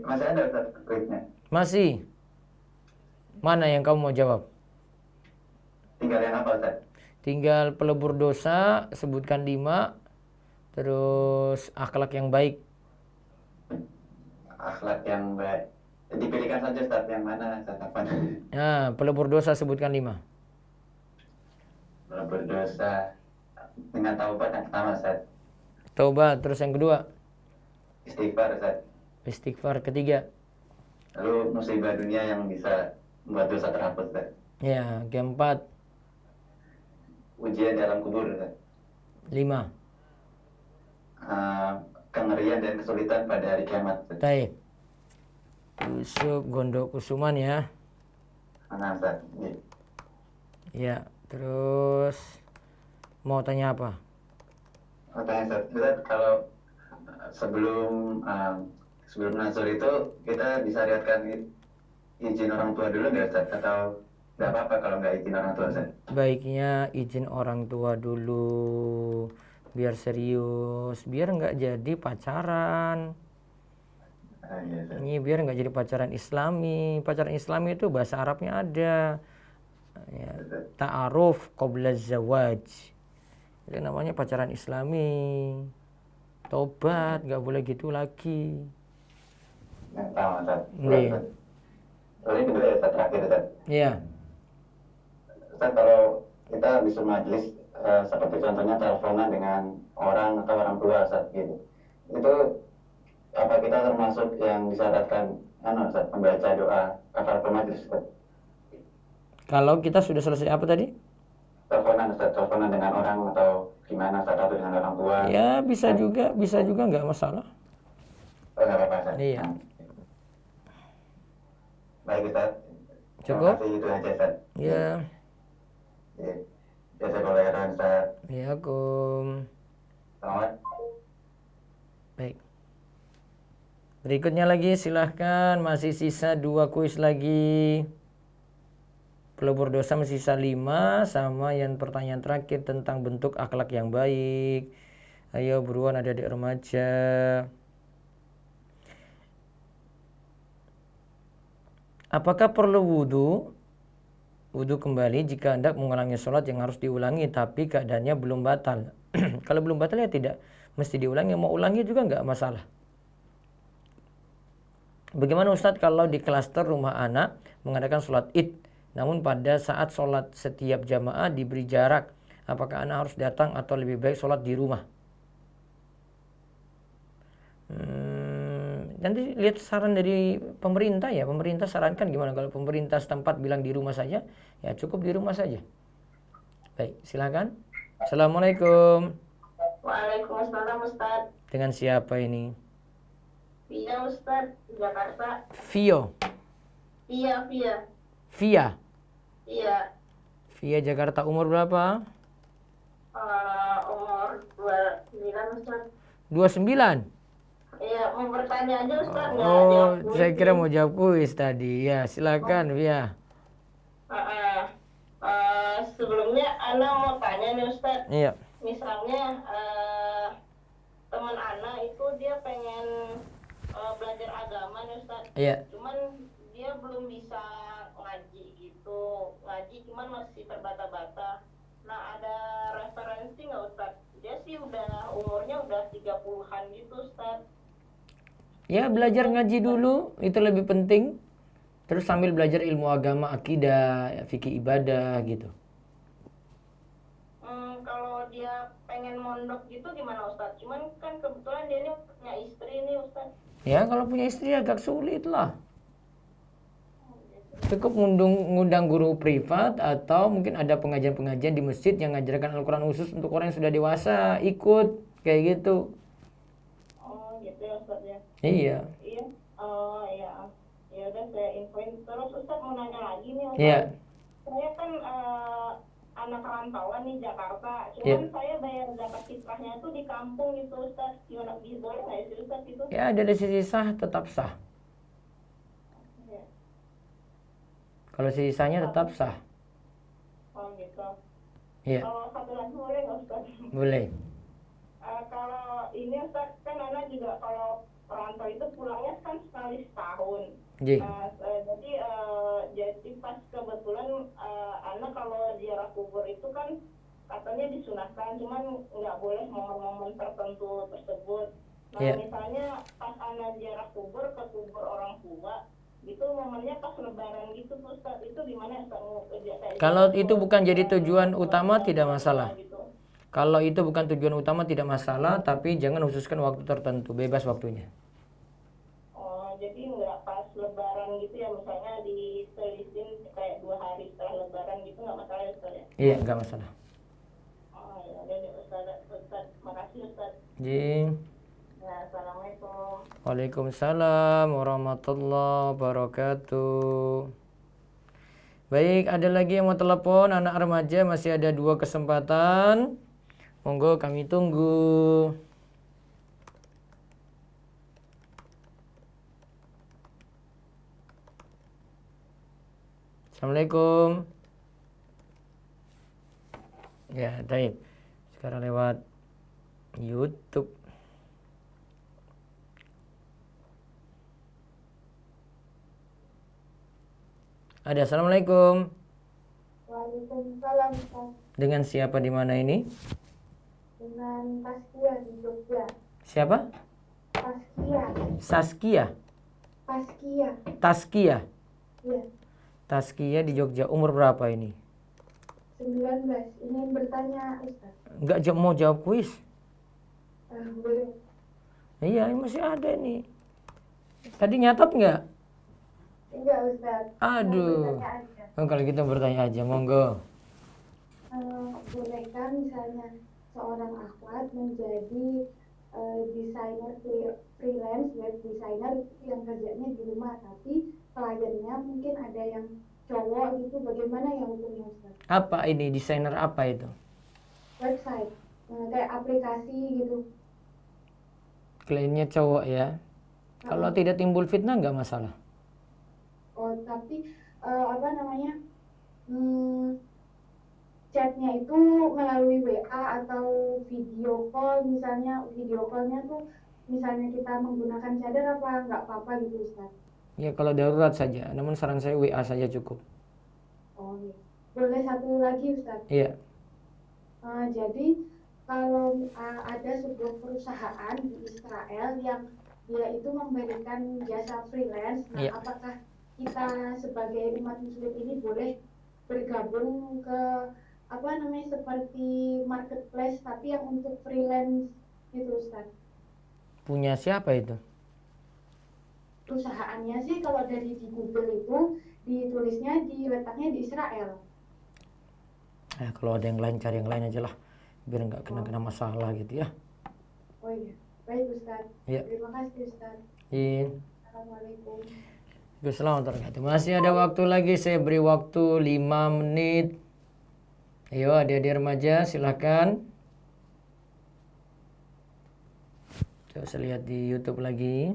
Masih ada, Ustaz, kuisnya? Masih. Mana yang kamu mau jawab? Tinggal yang apa, Ustaz? Tinggal pelebur dosa, sebutkan 5. Terus akhlak yang baik. Akhlak yang baik. Dipilihkan saja, Ustaz, yang mana, Ustaz, apa? Nah, pelebur dosa sebutkan 5. Berdosa dengan taubat yang pertama, Ustaz. Taubat, terus yang kedua? Istighfar, Ustaz. Istighfar, ketiga? Lalu musibah dunia yang bisa membuat dosa terhapus, Ustaz. Ya, keempat? Ujian di alam kubur, Ustaz. 5. Kengerian dan kesulitan pada hari kiamat, Ustaz. Baik. Yusuf Gondok Kusuman ya. Nah, Ustaz. Ya, terus mau tanya apa? Tanya, Ustaz, kalau sebelum nazar itu kita disyariatkan izin orang tua dulu nggak, Ustaz? Atau nggak apa-apa kalau nggak izin orang tua, Ustaz? Baiknya izin orang tua dulu, biar serius, biar nggak jadi pacaran. Iya, Ustaz. Ini biar nggak jadi pacaran Islami. Pacaran Islami itu bahasa Arabnya ada. Ya, ta'aruf qabla zawaj. Itu namanya pacaran Islami. Tobat, nggak boleh gitu lagi. Yang tahu, Ustaz. Iya. Ini kedua ya, Ustaz, terakhir, Ustaz. Iya. Ustaz, kalau kita habis majelis seperti contohnya teleponan dengan orang atau orang tua, Ustaz, gitu. Itu apa kita termasuk yang disyaratkan Ustaz, membaca doa kafaratul majelis, Ustaz? Kalau kita sudah selesai apa tadi? Teleponan, Ustaz, teleponan dengan orang atau gimana, Ustaz, atau dengan orang tua? Ya, bisa juga nggak masalah. Oh, nggak apa-apa, Ustaz. Iya. Baik, Ustaz. Cukup? Terima kasih, itu aja, Ustaz. Ya. Iya. Jazakallahu khairan, Ustaz. Assalamualaikum. Selamat. Baik. Berikutnya lagi silahkan, masih sisa 2 kuis lagi. Pelebur dosa masih sisa 5, sama yang pertanyaan terakhir tentang bentuk akhlak yang baik. Ayo buruan adik-adik remaja. Apakah perlu wudhu kembali jika hendak mengulangi sholat yang harus diulangi tapi keadaannya belum batal? Kalau belum batal ya tidak mesti diulangi, mau ulangi juga nggak masalah. Bagaimana Ustadz kalau di klaster rumah anak mengadakan sholat id, namun pada saat sholat setiap jamaah diberi jarak, apakah anak harus datang atau lebih baik sholat di rumah? Nanti lihat saran dari pemerintah ya. Pemerintah sarankan gimana. Kalau pemerintah setempat bilang di rumah saja, ya cukup di rumah saja. Baik, silakan. Assalamualaikum. Waalaikumsalam, Ustaz. Dengan siapa ini? Via, Ustaz, Jakarta. Vio. Via. Via. Iya. Via Jakarta, umur berapa? Umur 29, Ustaz. 29. Iya, mau bertanya aja, Ustaz. Nggak Oh, jawab kuis saya kira nih. mau jawab kuis tadi. Ya, silakan Via. Sebelumnya Ana mau tanya nih, Ustaz. Iya. Misalnya teman Ana itu dia pengen belajar agama nih, Ustaz. Iya. Cuman dia belum bisa ngaji gitu. Ngaji cuman masih terbata-bata. Nah, ada referensi nggak, Ustaz? Dia sih umurnya udah 30-an gitu, Ustaz. Ya, belajar ngaji dulu, itu lebih penting. Terus sambil belajar ilmu agama, akidah, fikih ibadah gitu. Kalau dia pengen mondok gitu gimana, Ustaz? Cuman kan kebetulan dia ini punya istri nih, Ustaz. Ya, kalau punya istri agak sulit lah. Cukup ngundang guru privat atau mungkin ada pengajian-pengajian di masjid yang ngajarkan Al-Quran khusus untuk orang yang sudah dewasa, ikut kayak gitu. Oh, gitu ya, Ustaz ya. Iya. Iya. Oh, iya. Ya udah saya infoin. Terus Ustaz mau nanya lagi nih, Ustaz. Iya. Saya kan anak rantauan di Jakarta. Iya. Cuman saya bayar zakat fitrahnya itu di kampung gitu Ustaz. Gimana boleh nggak sih Ustaz itu? Ya, dari sisi sah tetap sah. Ya. Kalau sisanya tetap sah. Oh gitu. Iya, Kalau satu lagi boleh nggak Ustaz? boleh. Kalau ini Ustaz, kan anak juga kalau perantau itu pulangnya kan sekali setahun. Ji. Jadi pas kebetulan anak kalau ziarah kubur itu kan katanya disunahkan, cuman nggak boleh momen-momen tertentu tersebut. Nah Iya. misalnya pas anak ziarah kubur ke kubur orang tua, gitu momennya pas lebaran gitu Ustaz, itu gimana Ustaz? Kalau itu bukan jadi tujuan utama tidak masalah. Kalau itu bukan tujuan utama tidak masalah, tapi jangan khususkan waktu tertentu, bebas waktunya. Oh, jadi nggak pas lebaran gitu ya, misalnya diselisin kayak 2 hari setelah lebaran gitu nggak masalah ya Ustaz ya? Iya, nggak masalah. Oh ya udah deh Ustaz, makasih Ustaz. Ji. Ya, assalamualaikum. Waalaikumsalam warahmatullahi wabarakatuh. Baik, ada lagi yang mau telepon anak remaja, masih ada 2 kesempatan. Monggo kami tunggu. Assalamualaikum. Ya, baik. Sekarang lewat YouTube. Ada. Assalamualaikum. Waalaikumsalam Ustaz. Dengan siapa di mana ini? Dengan Paskia di Jogja. Siapa? Paskia. Saskia. Paskia. Taskia. Iya. Taskia di Jogja. Umur berapa ini? 19. Ingin bertanya Ustaz. Enggak mau jawab kuis. Belum. Iya, ini masih ada nih. Tadi nyatat nggak? Enggak Ustaz. Aduh. Mau bertanya aja. Oh, kalau gitu bertanya aja, monggo. Bolehkah misalnya seorang akhwat menjadi desainer freelance, web designer yang kerjanya di rumah, tapi kliennya mungkin ada yang cowok gitu, bagaimana yang hukumnya Ustaz? Apa ini desainer apa itu? Website, kayak aplikasi gitu. Kliennya cowok ya. Kalau tidak timbul fitnah nggak masalah. Oh, tapi apa namanya? Chatnya itu melalui WA atau video call, misalnya video callnya tuh misalnya kita menggunakan cadar apa nggak apa-apa gitu Ustaz? Ya kalau darurat saja. Namun saran saya WA saja cukup. Oh iya. Boleh satu lagi Ustaz? Iya. Jadi kalau ada sebuah perusahaan di Israel yang dia itu memberikan jasa freelance, nah Iya. apakah kita sebagai umat muslim ini boleh bergabung ke apa namanya seperti marketplace tapi yang untuk freelance gitu Ustaz? Punya siapa itu? Perusahaannya sih kalau dari di Google itu ditulisnya diletaknya di Israel. Kalau ada yang lain cari yang lain aja lah, biar nggak kena masalah gitu ya. Oh iya, baik Ustaz. Iya. Terima kasih Ustaz. Iya. Assalamualaikum. Assalamualaikum. Masih ada waktu lagi, saya beri waktu 5 menit. Ayo adik-adik remaja silakan. Coba saya lihat di YouTube lagi.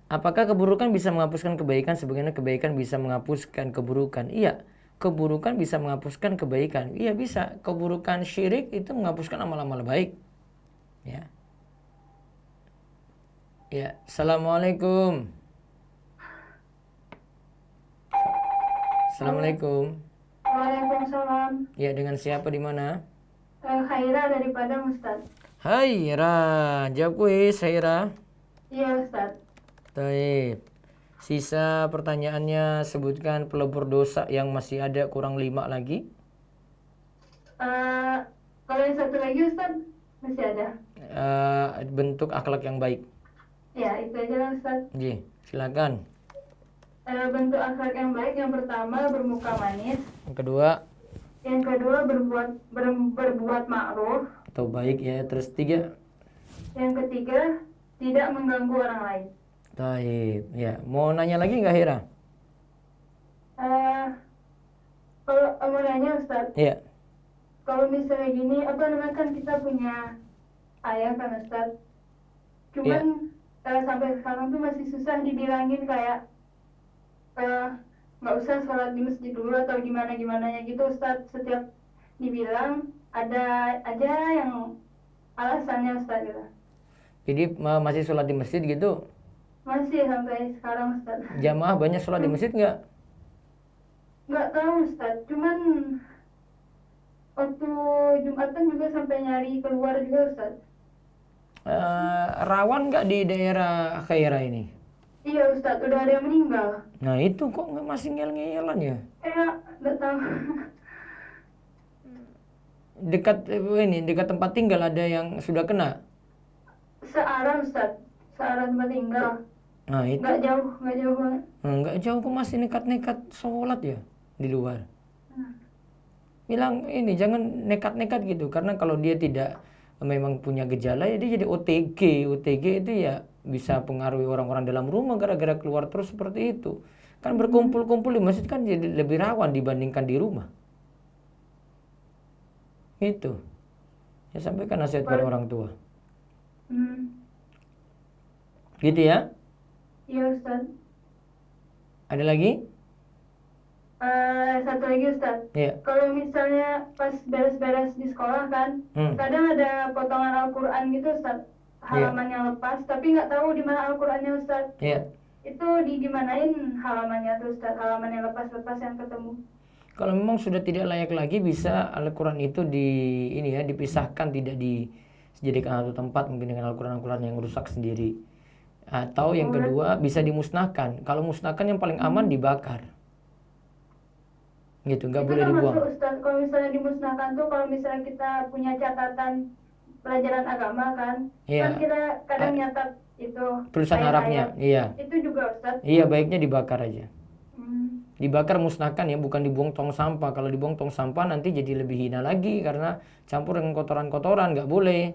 Apakah keburukan bisa menghapuskan kebaikan sebagaimana kebaikan bisa menghapuskan keburukan? Iya, keburukan bisa menghapuskan kebaikan. Iya bisa. Keburukan syirik itu menghapuskan amal-amal baik. Ya. Ya, Assalamualaikum. Assalamualaikum. Waalaikumsalam. Ya, dengan siapa di mana? Khaira dari Padang Ustaz. Hai, Ra. Jawab kuis, Haira. Iya Ustaz. Baik. Sisa pertanyaannya, sebutkan pelebur dosa yang masih ada, kurang 5 lagi. Kalau yang satu lagi Ustaz masih ada. Bentuk akhlak yang baik. Ya itu aja lah Ustaz. Ji, silakan. Bentuk akhlak yang baik yang pertama bermuka manis. Yang kedua, Yang kedua berbuat ma'ruf. atau baik ya. Terus 3. Yang ketiga tidak mengganggu orang lain. Baik. Ya, mau nanya lagi nggak, Hira? Eh, kalau mau nanya Ustaz, Iya. kalau misalnya gini, apa namanya kan kita punya ayah kan Ustaz, cuman sampai sekarang tuh masih susah dibilangin kayak nggak usah sholat di masjid dulu atau gimana gimananya gitu Ustaz. Setiap dibilang ada aja yang alasannya Ustaz gitu. Jadi masih sholat di masjid gitu? Masih sampai sekarang Ustaz. Jamaah banyak sholat di masjid nggak? Nggak tahu Ustaz, cuman waktu Jumatan juga sampai nyari keluar juga Ustaz. Rawan nggak di daerah Khaira ini? Iya Ustaz, udah ada yang meninggal. Nah itu kok masih ngel-ngelan ya? Nggak tahu. Dekat tempat tinggal ada yang sudah kena? Searah Ustaz, searah tempat tinggal. Nah itu Nggak jauh banget. nggak jauh kok masih nekat-nekat sholat ya di luar. Bilang ini jangan nekat-nekat gitu, karena kalau dia tidak memang punya gejala ya dia jadi OTG itu ya bisa pengaruhi orang-orang dalam rumah gara-gara keluar terus seperti itu. Kan berkumpul-kumpul di masjid kan jadi lebih rawan dibandingkan di rumah. Itu ya, sampaikan nasihat pada orang tua gitu ya. Iya Ustaz. Ada lagi? Satu lagi Ustaz. Iya. Kalau misalnya pas beres-beres di sekolah kan, kadang ada potongan Al-Quran gitu Ustaz, halaman yang lepas, tapi nggak tahu di mana Al-Qurannya Ustaz. Iya. Itu digimanain halamannya tuh Ustaz, halaman yang lepas-lepas yang ketemu? Kalau memang sudah tidak layak lagi, bisa Al-Quran itu dipisahkan, tidak dijadikan satu tempat mungkin dengan Al-Quran yang rusak sendiri. Atau yang kedua bisa dimusnahkan. Kalau musnahkan yang paling aman dibakar. Gitu, nggak boleh dibuang. Itu Ustaz, kalau misalnya dimusnahkan tuh kalau misalnya kita punya catatan pelajaran agama kan, kan kita kadang nyatat itu tulisan Arabnya, iya. Itu juga Ustaz? Iya, baiknya dibakar aja. Dibakar, musnahkan ya, bukan dibuang tong sampah. Kalau dibuang tong sampah nanti jadi lebih hina lagi karena campur dengan kotoran-kotoran, nggak boleh.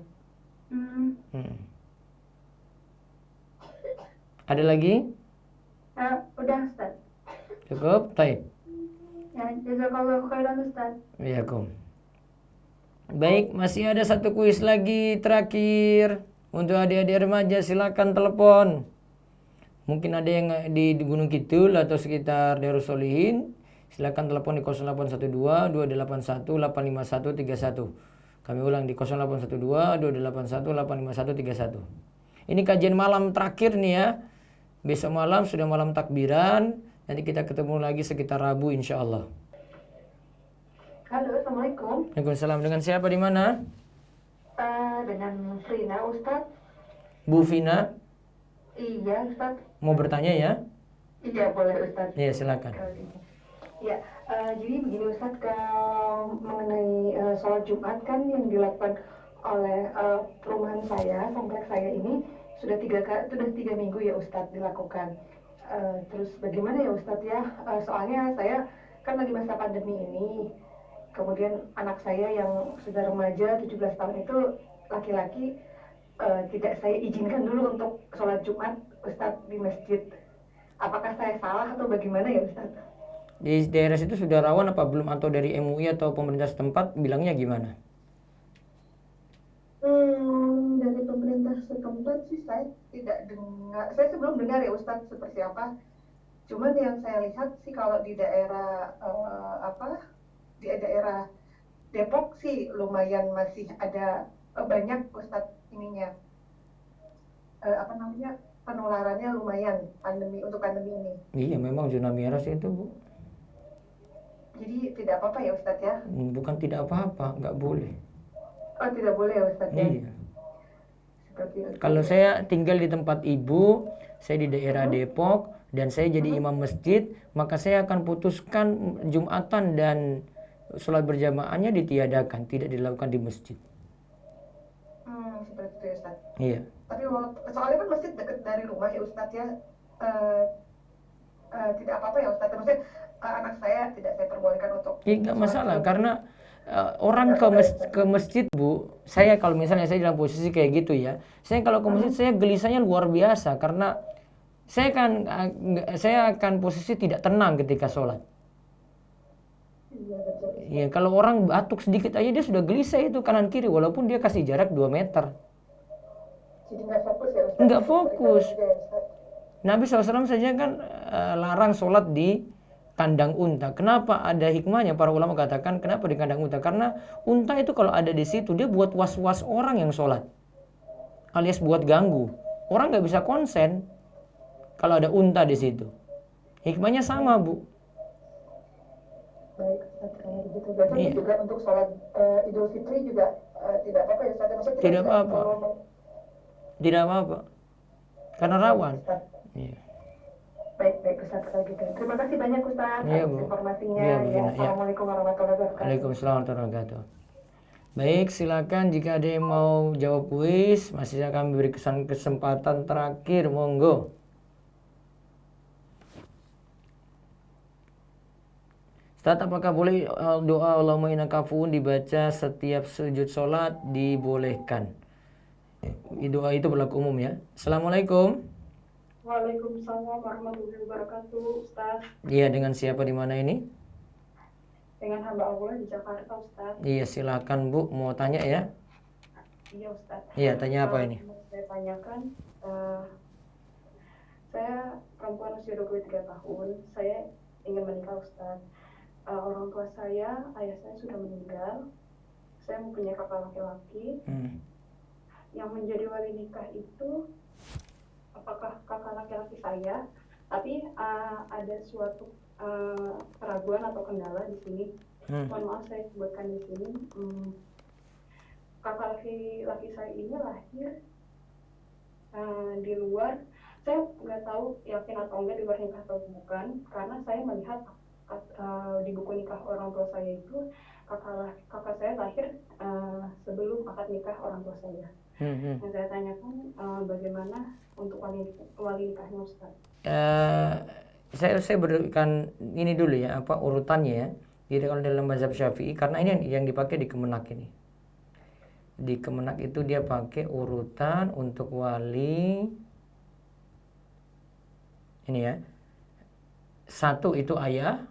Ada lagi? Udah Ustaz. Cukup, baik. Ya, jazakallahu khairan Ustaz. Iya, Kom. Baik, masih ada satu kuis lagi terakhir. Untuk adik-adik remaja silakan telepon. Mungkin ada yang di Gunung Kidul atau sekitar daerah Solihin, silakan telepon di 0812 281 85131. Kami ulang di 0812 281 85131. Ini kajian malam terakhir nih ya. Besok malam sudah malam takbiran. Nanti kita ketemu lagi sekitar Rabu insya Allah. Halo, Assalamualaikum. Waalaikumsalam. Dengan siapa di mana? Dengan Frina Ustaz. Bu Vina. Iya Ustaz. Mau bertanya ya? Iya boleh Ustaz. Iya silakan. Ya, jadi begini Ustaz, kalau mengenai sholat Jumat kan yang dilakukan oleh perumahan saya, kompleks saya ini sudah 3 minggu ya Ustaz dilakukan. Terus bagaimana ya Ustaz ya? Soalnya saya kan lagi masa pandemi ini. Kemudian anak saya yang sudah remaja 17 tahun itu laki-laki tidak saya izinkan dulu untuk sholat Jumat Ustaz di masjid. Apakah saya salah atau bagaimana ya Ustaz? Di daerah situ sudah rawan apa belum, atau dari MUI atau pemerintah setempat bilangnya gimana? Dari pemerintah setempat sih saya tidak dengar. Saya sebelum dengar ya Ustaz seperti apa. Cuman yang saya lihat sih kalau di daerah di daerah Depok sih lumayan masih ada banyak Ustaz ininya penularannya lumayan untuk pandemi ini. Iya memang zona merah sih itu Bu. Jadi tidak apa-apa ya Ustaz ya? Bukan tidak apa-apa, nggak boleh. Oh tidak boleh ya Ustaz ya? Iya. Kalau saya tinggal di tempat ibu, saya di daerah Depok dan saya jadi imam masjid, maka saya akan putuskan Jumatan dan sholat berjamaahnya ditiadakan, tidak dilakukan di masjid. Seperti itu ya Ustaz. Iya. Tapi soalnya kan masjid dekat dari rumah ya Ustaz ya, tidak apa-apa ya Ustaz. Maksudnya anak saya tidak saya perbolehkan untuk. Nggak masalah karena orang ke masjid Bu, saya kalau misalnya saya dalam posisi kayak gitu ya, saya kalau ke masjid saya gelisahnya luar biasa karena saya akan posisi tidak tenang ketika sholat. Ya, kalau orang batuk sedikit aja dia sudah gelisah itu kanan kiri walaupun dia kasih jarak 2 meter. Jadi nggak fokus ya Ustaz? Nggak fokus. Juga ya, Ustaz? Nabi SAW saja kan larang sholat di kandang unta. Kenapa? Ada hikmahnya. Para ulama katakan kenapa di kandang unta? Karena unta itu kalau ada di situ dia buat was-was orang yang sholat, alias buat ganggu. Orang nggak bisa konsen kalau ada unta di situ. Hikmahnya sama, Bu. Baik Ustaz, kalau begitu. Berarti Iya. juga untuk sholat Idul Fitri juga tidak apa-apa ya Ustaz? Maksudnya kita Tidak apa-apa. Tidak apa-apa. Karena rawan. Ustaz. Iya. Baik Ustaz kalau gitu. Terima kasih banyak Ustaz Iya, atas Bu. informasinya. Iya, Bu Ya, Vina, ya. Assalamualaikum warahmatullahi wabarakatuh. Waalaikumsalam warahmatullahi wabarakatuh. Baik, silakan jika ada yang mau jawab kuis, masih kami beri kesempatan terakhir, monggo. Ustaz, apakah boleh doa Allahumma innaka afuwun dibaca setiap sujud sholat? Dibolehkan. Doa itu berlaku umum ya. Assalamualaikum. Waalaikumsalam warahmatullahi wabarakatuh, Ustaz. Iya, dengan siapa di mana ini? Dengan hamba Allah di Jakarta, Ustaz. Iya, silakan Bu, mau tanya ya? Iya, Ustaz. Iya, tanya apa ini? Mau saya tanyakan, saya perempuan usia 23 tahun, saya ingin menikah, Ustaz. Orang tua saya, ayah saya sudah meninggal. Saya mempunyai kakak laki-laki. Yang menjadi wali nikah itu apakah kakak laki-laki saya? Tapi ada suatu keraguan atau kendala di sini. Mohon maaf saya sebutkan di sini. Kakak laki-laki saya ini lahir di luar. Saya nggak tahu yakin atau enggak di luar nikah atau bukan, karena saya melihat di buku nikah orang tua saya itu kakak saya lahir sebelum akad nikah orang tua saya. Yang saya tanyakan bagaimana untuk wali nikahnya, Ustaz? Saya berikan ini dulu ya, apa urutannya ya. Jadi kalau dalam mazhab Syafi'i, karena ini yang dipakai di Kemenak ini. Di Kemenak itu dia pakai urutan untuk wali. Ini ya. 1 itu ayah,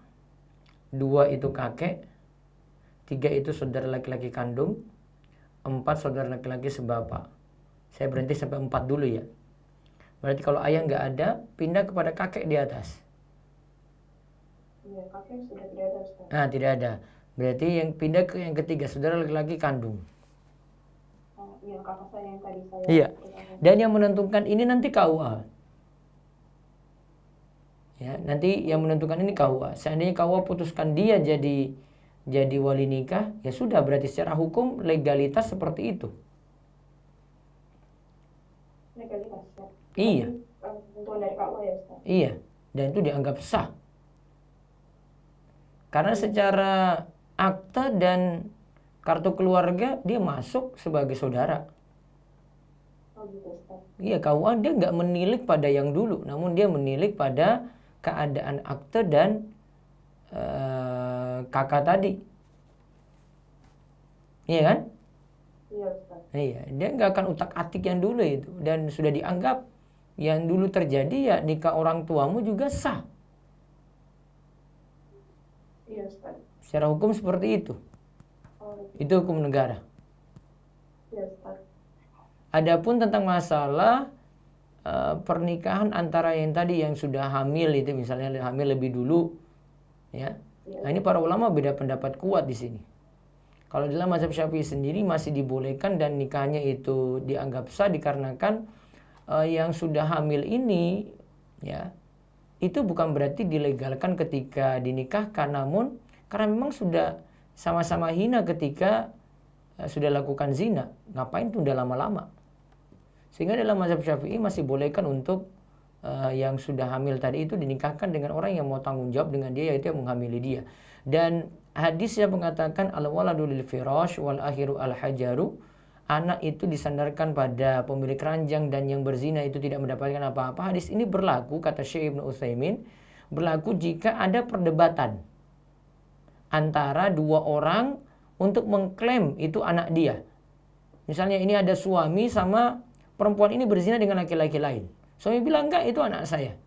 2 itu kakek, 3 itu saudara laki-laki kandung, 4 saudara laki-laki sebapak. Saya berhenti sampai 4 dulu ya. Berarti kalau ayah nggak ada, pindah kepada kakek di atas. Iya, kakek sudah tidak ada, Ustaz. Nah, tidak ada. Berarti yang pindah ke yang ketiga, saudara laki-laki kandung. Iya, kakak saya yang tadi saya. Iya. Dan yang menentukan ini nanti KUA. Ya, nanti yang menentukan ini KUA. Seandainya KUA putuskan dia jadi wali nikah, ya sudah, berarti secara hukum legalitas seperti itu. Legalitas, ya. Iya. Tentuan dari KUA ya, Ustaz. Iya, dan itu dianggap sah. Karena secara akta dan kartu keluarga dia masuk sebagai saudara. Oh gitu, Ustaz. Iya, KUA dia nggak menilik pada yang dulu, namun dia menilik pada keadaan akte dan kakak tadi. Iya kan? Iya, Ustaz. Iya, dia nggak akan utak-atik yang dulu itu, dan sudah dianggap yang dulu terjadi ya nikah orang tuamu juga sah. Iya, Ustaz. Secara hukum seperti itu. Oh, Itu hukum negara. iya, Ustaz. Adapun tentang masalah pernikahan antara yang tadi yang sudah hamil itu, misalnya hamil lebih dulu, ya. Nah, ini para ulama beda pendapat kuat di sini. Kalau dalam mazhab Syafi'i sendiri masih dibolehkan dan nikahnya itu dianggap sah dikarenakan yang sudah hamil ini, ya, itu bukan berarti dilegalkan ketika dinikahkan, namun karena memang sudah sama-sama hina ketika sudah lakukan zina, ngapain tunda lama-lama? Sehingga dalam mazhab Syafi'i masih bolehkan untuk yang sudah hamil tadi itu dinikahkan dengan orang yang mau tanggung jawab dengan dia, yaitu yang menghamili dia. Dan hadis yang mengatakan al-waladu lil firash wal akhiru al-hajaru, anak itu disandarkan pada pemilik ranjang dan yang berzina itu tidak mendapatkan apa-apa. Hadis ini berlaku, kata Syekh Ibnu Utsaimin, berlaku jika ada perdebatan antara dua orang untuk mengklaim itu anak dia. Misalnya ini ada suami sama perempuan ini berzina dengan laki-laki lain. Suami bilang enggak, itu anak saya.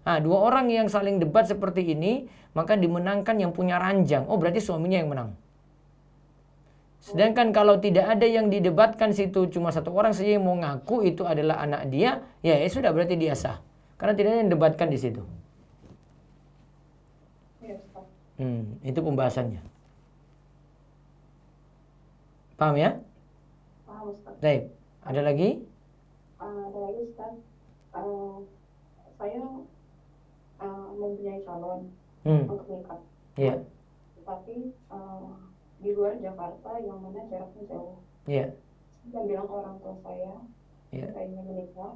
Nah, dua orang yang saling debat seperti ini, maka dimenangkan yang punya ranjang. Oh, berarti suaminya yang menang. Sedangkan kalau tidak ada yang didebatkan situ, cuma satu orang saja yang mau ngaku itu adalah anak dia, ya sudah berarti dia sah. Karena tidak ada yang debatkan di situ. Iya, Ustaz. Itu pembahasannya. Paham ya? Paham, Ustaz. Baik. Ada lagi? Ada lagi, Ustaz. Saya mempunyai calon untuk nikah. Iya. Tapi di luar Jakarta yang mana jaraknya jauh. Iya. Saya bilang ke orang tua saya, Iya. saya ingin menikah.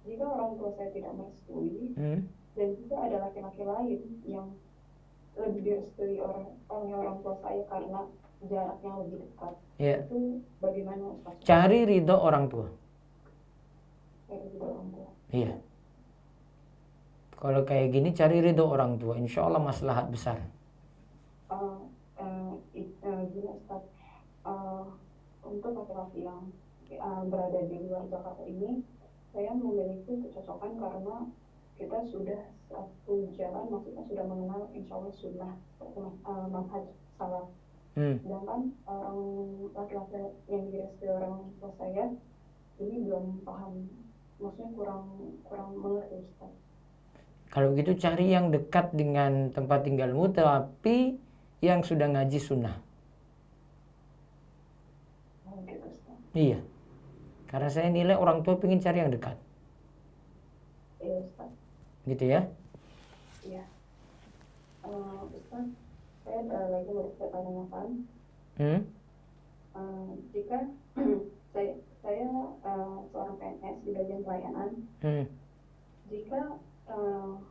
Jika orang tua saya tidak merestui, dan jika ada laki-laki lain yang lebih direstui oleh orang tua saya karena jaraknya lebih dekat, Iya. itu bagaimana, Ustaz? Cari ridho orang tua. Cari ridho orang tua. Iya. Kalau kayak gini cari ridho orang tua, insya Allah maslahat besar. Gini, Ustaz, untuk laki-laki yang berada di luar Jakarta ini, saya memiliki kecocokan karena kita sudah satu jalan, maksudnya sudah mengenal insya Allah sunnah manhaj salaf. Sedangkan orang laki-laki yang direstui orang tua saya ini belum paham, maksudnya kurang mengerti, Ustaz. Kalau gitu cari yang dekat dengan tempat tinggalmu tapi yang sudah ngaji sunnah. Gitu, Ustaz. Iya. Karena saya nilai orang tua ingin cari yang dekat. Iya, Ustaz. Gitu ya? Iya. Ustaz, saya ada lagi mau ditanyakan. Jika saya seorang PNS di bagian pelayanan, jika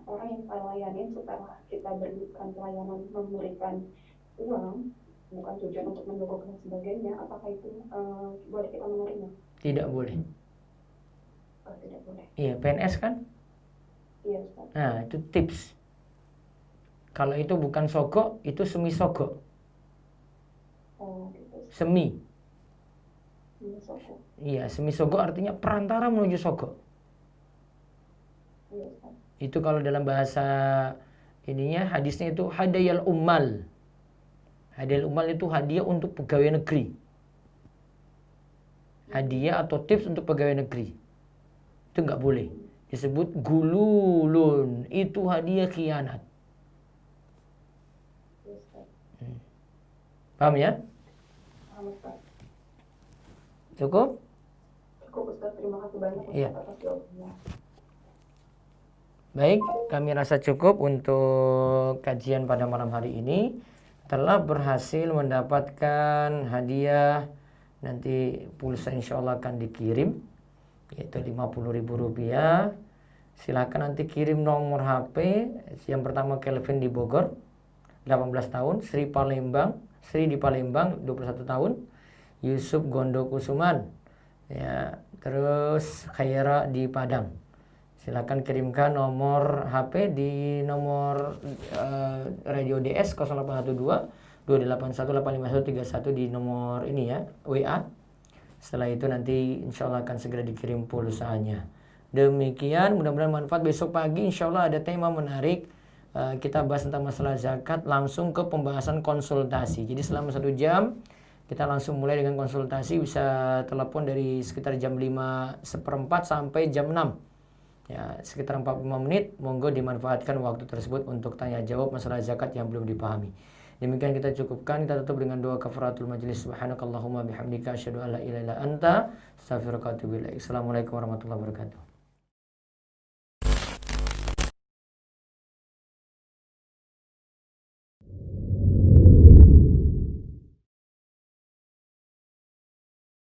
orang yang kita layani setelah kita berikan pelayanan memberikan uang, bukan tujuan untuk mendukung dan sebagainya, apakah itu boleh kita menerima? Tidak boleh. Oh, tidak boleh. Iya, PNS kan? Iya, Ustaz. Nah, itu tips. Kalau itu bukan sogok, itu semi sogok. Oh, gitu. Semi. Ini sogok. Iya, semi sogok artinya perantara menuju sogok. Iya, Ustaz. Itu kalau dalam bahasa ininya hadisnya itu hadayal ummal. Hadayal ummal itu hadiah untuk pegawai negeri. Hadiah atau tips untuk pegawai negeri. Itu nggak boleh. Disebut gululun. Itu hadiah khianat. Iya, Ustaz. Paham ya? Paham, Ustaz. Cukup? Cukup, Ustaz. Terima kasih banyak, Ustaz, Iya. atas jawabannya. Baik, kami rasa cukup untuk kajian pada malam hari ini. Telah berhasil mendapatkan hadiah. Nanti pulsa insya Allah akan dikirim, yaitu Rp50.000. Silahkan nanti kirim nomor HP. Yang pertama Kelvin di Bogor, 18 tahun. Sri di Palembang, 21 tahun. Yusuf Gondokusuman, ya, terus Khaira di Padang. Silakan kirimkan nomor HP di nomor Radio DS 0812 281 85131 di nomor ini ya, WA. Setelah itu nanti insya Allah akan segera dikirim pulsanya. Demikian, mudah-mudahan manfaat. Besok pagi insya Allah ada tema menarik. Kita bahas tentang masalah zakat langsung ke pembahasan konsultasi. Jadi selama 1 jam kita langsung mulai dengan konsultasi. Bisa telepon dari sekitar jam 5:15 sampai jam 6. Ya, sekitar 45 menit. Monggo dimanfaatkan waktu tersebut untuk tanya jawab masalah zakat yang belum dipahami. Demikian kita cukupkan. Kita tutup dengan doa kafaratul majlis. Subhanakallahumma bihamdika asyhadu an la ilaha illa anta astaghfiruka wa atubu ilaik. Assalamualaikum warahmatullahi wabarakatuh.